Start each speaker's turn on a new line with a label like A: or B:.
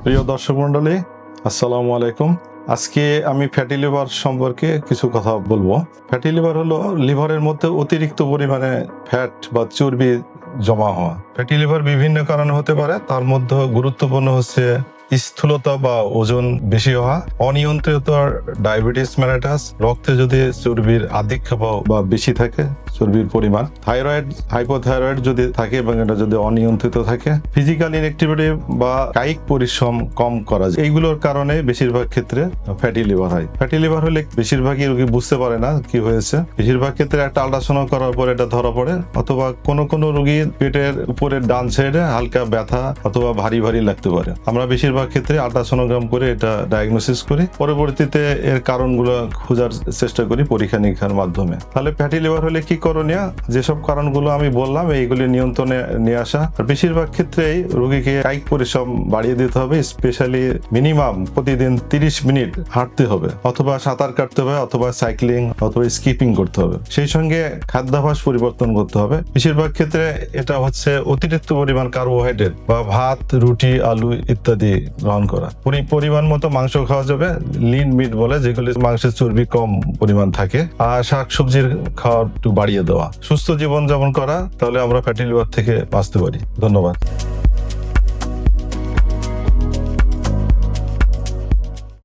A: প্রিয় দর্শক মণ্ডলী, আসসালামু আলাইকুম। আজকে আমি ফ্যাটি লিভার সম্পর্কে কিছু কথা বলবো। ফ্যাটি লিভার হলো লিভারের মধ্যে অতিরিক্ত পরিমাণে ফ্যাট বা চর্বি জমা হওয়া। ফ্যাটি লিভার বিভিন্ন কারণে হতে পারে, তার মধ্যে গুরুত্বপূর্ণ হচ্ছে স্থূলতা বা ওজন বেশি হওয়া, অনিয়ন্ত্রিত ডায়াবেটিস মেলাইটাস, রক্তে যদি চর্বির আধিক্য বা বেশি থাকে চর্বির পরিমাণ, থাইরয়েড হাইপোথাইরয়েড যদি থাকে এবং এটা যদি অনিয়ন্ত্রিত থাকে, ফিজিক্যাল ইনঅ্যাক্টিভিটি বা কায়িক পরিশ্রম কম করা, এইগুলোর কারণে বেশিরভাগ ক্ষেত্রে ফ্যাটি লিভার হয়। ফ্যাটি লিভার হলে বেশিরভাগই রোগী বুঝতে পারে না কি হয়েছে। বেশিরভাগ ক্ষেত্রে একটা আল্ট্রাসাউন্ড করার পর এটা ধরা পড়ে, অথবা কোনো রোগীর পেটের উপরের ডান সাইডে হালকা ব্যথা অথবা ভারী ভারী লাগতে পারে। আমরা বেশিরভাগ ক্ষেত্রে আল্ট্রাসোনোগ্রাম করে এটা ডায়াগনোসিস করি, পরবর্তীতে এর কারণগুলো খোঁজার চেষ্টা করি পরীক্ষা নিরীক্ষার মাধ্যমে। তাহলে ফ্যাটি লিভার হলে কি করণীয়? যেসব কারণগুলো আমি বললাম এইগুলি নিয়ন্ত্রণে নিয়ে আসা। আর বেশিরভাগ ক্ষেত্রেই রোগীকে কায়িক পরিশ্রম বাড়িয়ে দিতে হবে, স্পেশালি মিনিমাম প্রতিদিন 30 মিনিট হাঁটতে হবে, অথবা সাঁতার কাটতে হবে, অথবা সাইক্লিং অথবা স্কিপিং করতে হবে। সেই সঙ্গে খাদ্যাভ্যাস পরিবর্তন করতে হবে। বেশিরভাগ ক্ষেত্রে এটা হচ্ছে অতিরিক্ত পরিমাণ কার্বোহাইড্রেট বা ভাত, রুটি, আলু ইত্যাদি গ্রহণ করা। পরিমাণ মতো মাংস খাওয়া যাবে, লিন মিট বলে, যেগুলি মাংসের চর্বি কম পরিমাণ থাকে, আর শাকসবজির খাওয়া একটু বাড়িয়ে দেওয়া। সুস্থ জীবন যাপন করা, তাহলে আমরা ফ্যাটি লিভার থেকে বাঁচতে পারি। ধন্যবাদ।